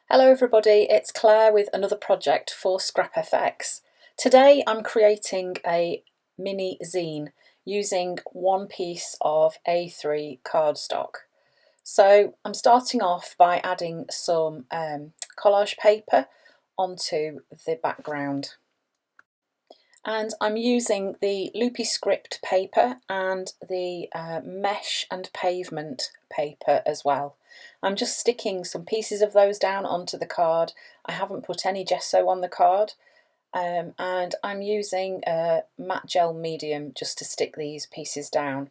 Hello everybody, it's Claire with another project for ScrapFX. Today I'm creating a mini zine using one piece of A3 cardstock. So I'm starting off by adding some collage paper onto the background. And I'm using the Loopy Script paper and the mesh and pavement paper as well. I'm just sticking some pieces of those down onto the card. I haven't put any gesso on the card, and I'm using a matte gel medium just to stick these pieces down.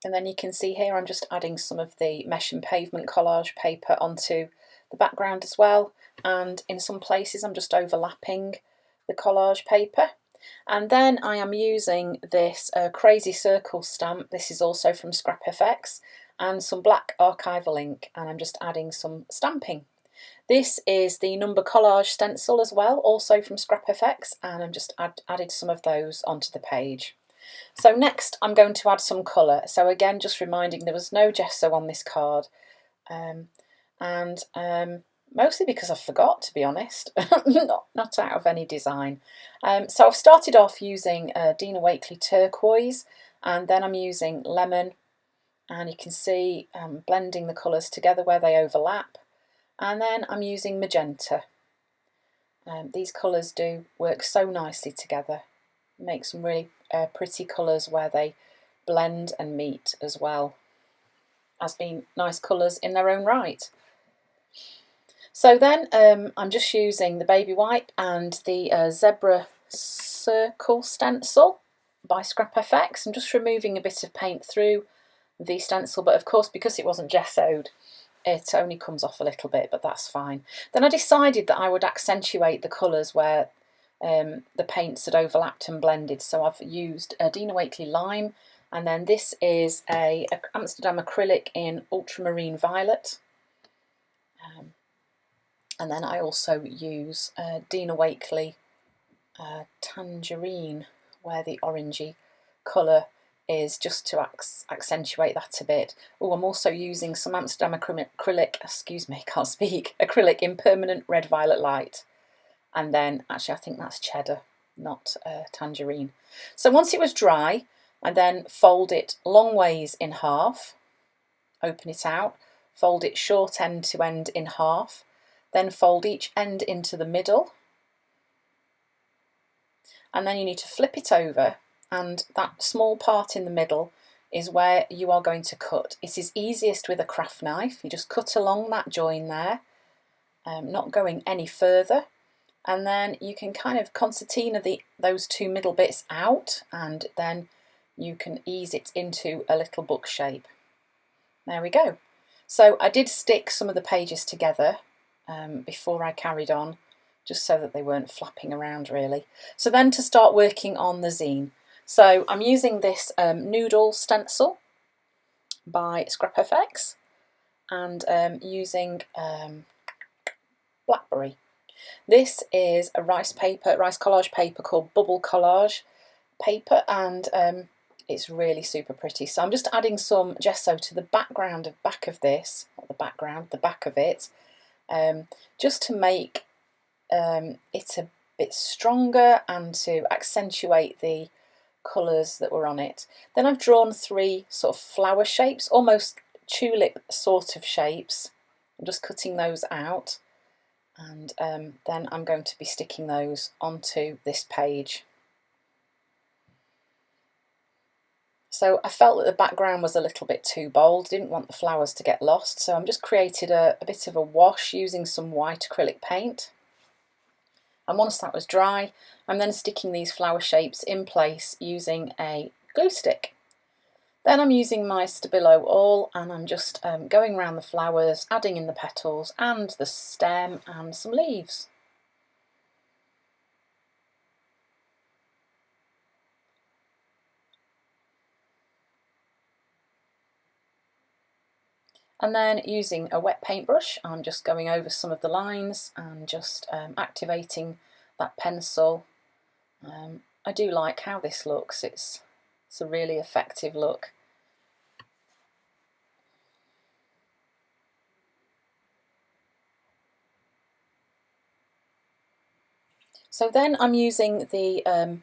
And then you can see here I'm just adding some of the mesh and pavement collage paper onto the background as well, and in some places I'm just overlapping the collage paper. And then I am using this crazy circle stamp. This is also from ScrapFX, and some black archival ink, and I'm just adding some stamping. This is the number collage stencil as well, also from ScrapFX, and I'm just added some of those onto the page. So next I'm going to add some colour. So again, just reminding there was no gesso on this card, mostly because I forgot, to be honest, not out of any design. So I've started off using Dina Wakley turquoise, and then I'm using lemon, and you can see blending the colours together where they overlap, and then I'm using magenta. These colours do work so nicely together, make some really pretty colours where they blend and meet as well as being nice colours in their own right. So then I'm just using the baby wipe and the zebra circle stencil by ScrapFX. I'm just removing a bit of paint through the stencil, but of course because it wasn't gessoed it only comes off a little bit, but that's fine. Then I decided that I would accentuate the colours where the paints had overlapped and blended, so I've used a Dina Wakley lime, and then this is a Amsterdam acrylic in ultramarine violet, and then I also use Dina Wakley tangerine, where the orangey colour is, just to accentuate that a bit. Oh, I'm also using some Amsterdam acrylic, excuse me, can't speak, acrylic in permanent red violet light. And then, actually I think that's cheddar, not tangerine. So once it was dry, I then fold it long ways in half, open it out, fold it short end to end in half, then fold each end into the middle, and then you need to flip it over, and that small part in the middle is where you are going to cut. It is easiest with a craft knife. You just cut along that join there, not going any further, and then you can kind of concertina those two middle bits out, and then you can ease it into a little book shape. There we go. So I did stick some of the pages together before I carried on, just so that they weren't flapping around really. So then to start working on the zine. So I'm using this noodle stencil by ScrapFX, and using blackberry. This is a rice collage paper called Bubble Collage paper, and it's really super pretty. So I'm just adding some gesso to the back of this, not the background, the back of it, just to make it a bit stronger and to accentuate the colours that were on it. Then I've drawn three sort of flower shapes, almost tulip sort of shapes. I'm just cutting those out, and then I'm going to be sticking those onto this page. So I felt that the background was a little bit too bold, didn't want the flowers to get lost, so I'm just created a bit of a wash using some white acrylic paint. And once that was dry, I'm then sticking these flower shapes in place using a glue stick. Then I'm using my Stabilo awl, and I'm just going around the flowers, adding in the petals and the stem and some leaves. And then using a wet paintbrush, I'm just going over some of the lines and just activating that pencil. I do like how this looks, it's a really effective look. So then I'm using the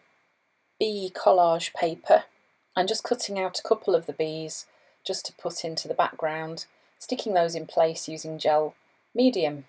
bee collage paper and just cutting out a couple of the bees just to put into the background, sticking those in place using gel medium.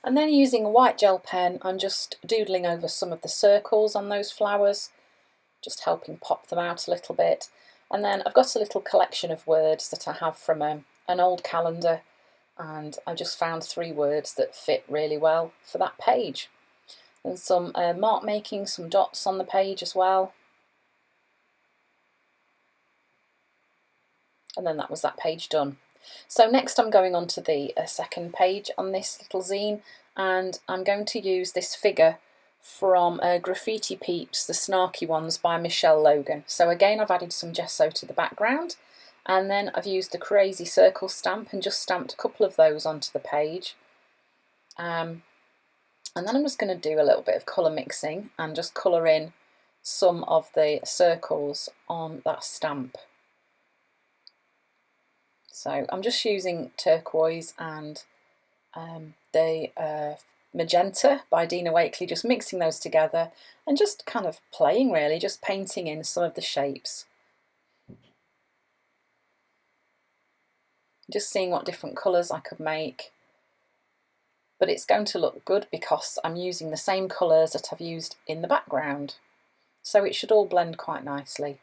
And then using a white gel pen, I'm just doodling over some of the circles on those flowers, just helping pop them out a little bit. And then I've got a little collection of words that I have from an old calendar, and I just found 3 words that fit really well for that page. And some mark making, some dots on the page as well. And then that was that page done. So next I'm going on to the second page on this little zine, and I'm going to use this figure from Graffiti Peeps, the Snarky Ones by Michelle Logan. So again, I've added some gesso to the background, and then I've used the crazy circle stamp and just stamped a couple of those onto the page. And then I'm just going to do a little bit of colour mixing and just colour in some of the circles on that stamp. So I'm just using turquoise and the magenta by Dina Wakley, just mixing those together and just kind of playing really, just painting in some of the shapes. Just seeing what different colours I could make. But it's going to look good because I'm using the same colours that I've used in the background. So it should all blend quite nicely.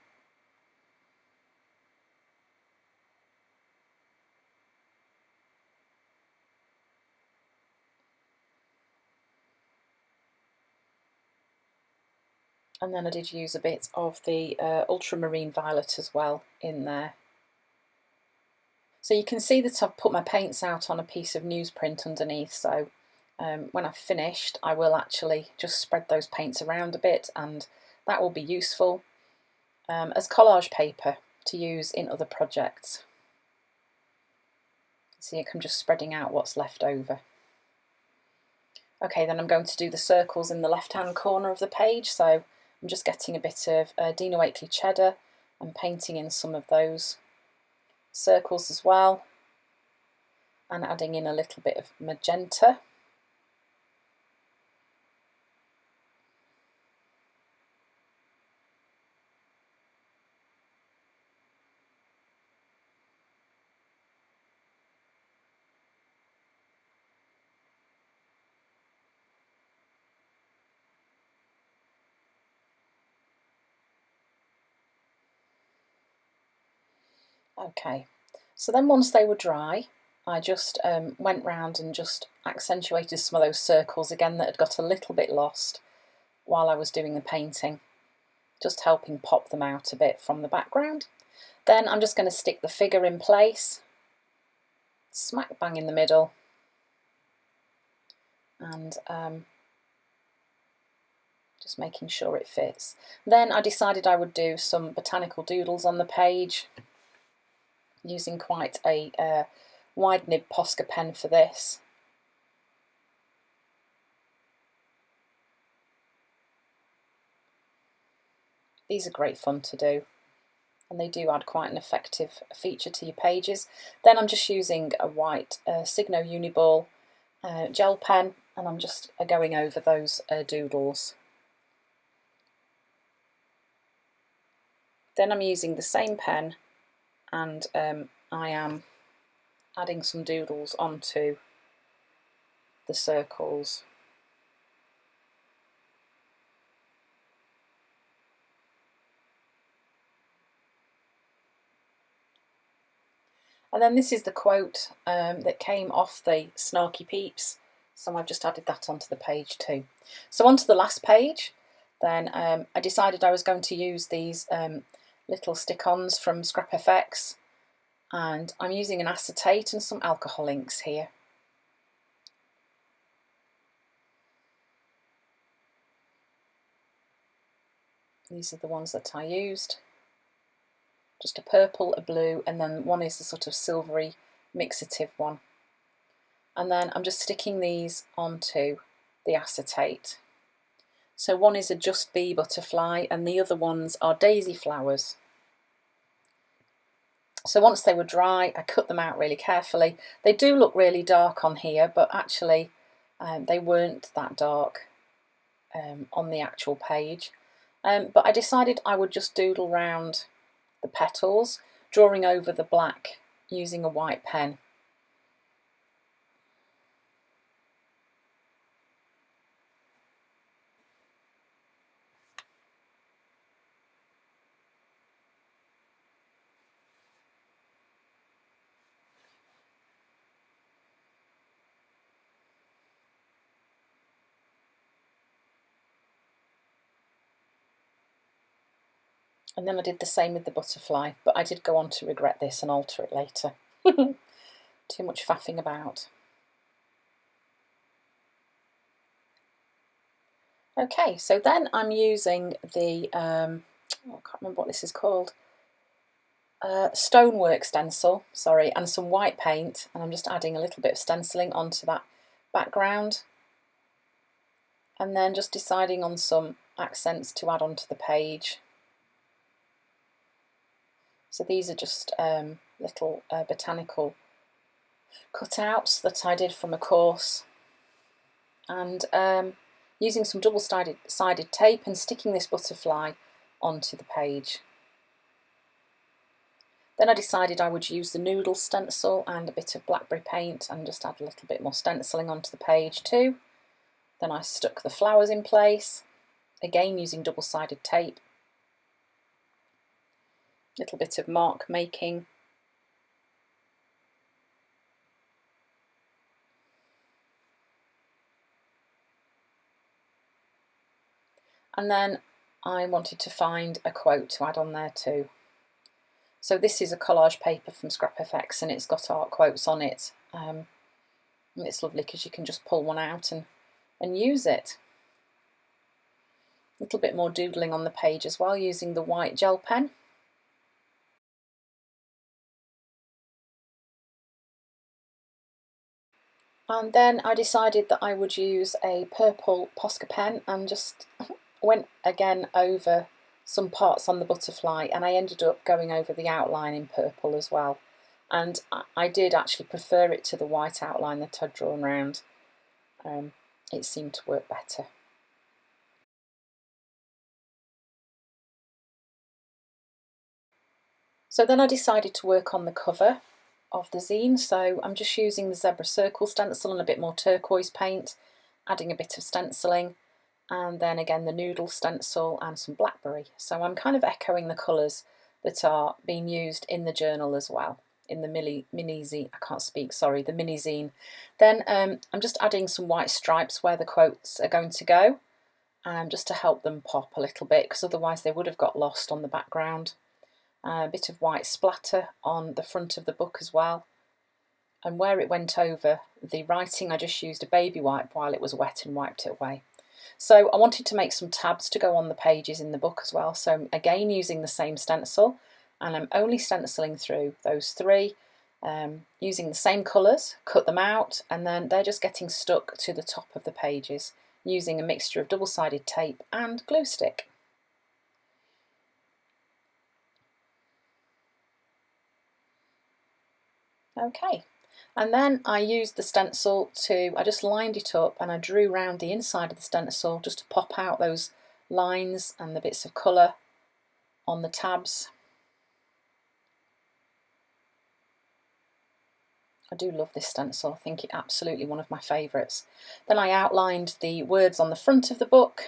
And then I did use a bit of the ultramarine violet as well in there. So you can see that I've put my paints out on a piece of newsprint underneath, so when I've finished I will actually just spread those paints around a bit, and that will be useful as collage paper to use in other projects. See, I'm just spreading out what's left over. Okay, then I'm going to do the circles in the left-hand corner of the page, so I'm just getting a bit of Dina Wakley cheddar and painting in some of those circles as well, and adding in a little bit of magenta. Okay, so then once they were dry, I just went round and just accentuated some of those circles again that had got a little bit lost while I was doing the painting, just helping pop them out a bit from the background. Then I'm just going to stick the figure in place, smack bang in the middle, and just making sure it fits. Then I decided I would do some botanical doodles on the page, using quite a wide nib Posca pen for this. These are great fun to do, and they do add quite an effective feature to your pages. Then I'm just using a white Signo Uniball gel pen, and I'm just going over those doodles. Then I'm using the same pen, and I am adding some doodles onto the circles. And then this is the quote that came off the Snarky Peeps, so I've just added that onto the page too. So onto the last page, then I decided I was going to use these little stick-ons from Scrap FX, and I'm using an acetate and some alcohol inks here. These are the ones that I used. Just a purple, a blue, and then one is the sort of silvery mixative one. And then I'm just sticking these onto the acetate. So one is a Just Bee butterfly and the other ones are daisy flowers. So once they were dry, I cut them out really carefully. They do look really dark on here, but actually they weren't that dark on the actual page. But I decided I would just doodle round the petals, drawing over the black using a white pen. And then I did the same with the butterfly, but I did go on to regret this and alter it later. Too much faffing about. Okay, so then I'm using the, I can't remember what this is called, stonework stencil, sorry, and some white paint, and I'm just adding a little bit of stenciling onto that background, and then just deciding on some accents to add onto the page. So these are just little botanical cutouts that I did from a course, and using some double-sided tape and sticking this butterfly onto the page. Then I decided I would use the noodle stencil and a bit of blackberry paint and just add a little bit more stenciling onto the page too. Then I stuck the flowers in place, again using double-sided tape. Little bit of mark making. And then I wanted to find a quote to add on there too. So this is a collage paper from Scrap FX and it's got art quotes on it. And it's lovely because you can just pull one out and use it. A little bit more doodling on the page as well using the white gel pen. And then I decided that I would use a purple Posca pen and just went again over some parts on the butterfly, and I ended up going over the outline in purple as well. And I did actually prefer it to the white outline that I'd drawn round. It seemed to work better. So then I decided to work on the cover of the zine, so I'm just using the zebra circle stencil and a bit more turquoise paint, adding a bit of stenciling, and then again the noodle stencil and some blackberry. So I'm kind of echoing the colours that are being used in the journal as well, in the mini zine, I can't speak, sorry, the mini zine. Then I'm just adding some white stripes where the quotes are going to go, just to help them pop a little bit, because otherwise they would have got lost on the background. A bit of white splatter on the front of the book as well, and where it went over the writing I just used a baby wipe while it was wet and wiped it away. So I wanted to make some tabs to go on the pages in the book as well, so again using the same stencil, and I'm only stenciling through those three, using the same colours, cut them out, and then they're just getting stuck to the top of the pages using a mixture of double-sided tape and glue stick. Okay, and then I used the stencil I just lined it up and I drew round the inside of the stencil just to pop out those lines and the bits of colour on the tabs. I do love this stencil, I think it's absolutely one of my favourites. Then I outlined the words on the front of the book.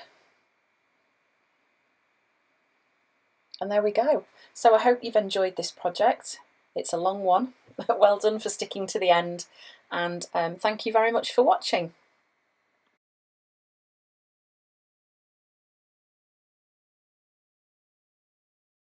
And there we go. So I hope you've enjoyed this project. It's a long one. Well done for sticking to the end, and thank you very much for watching.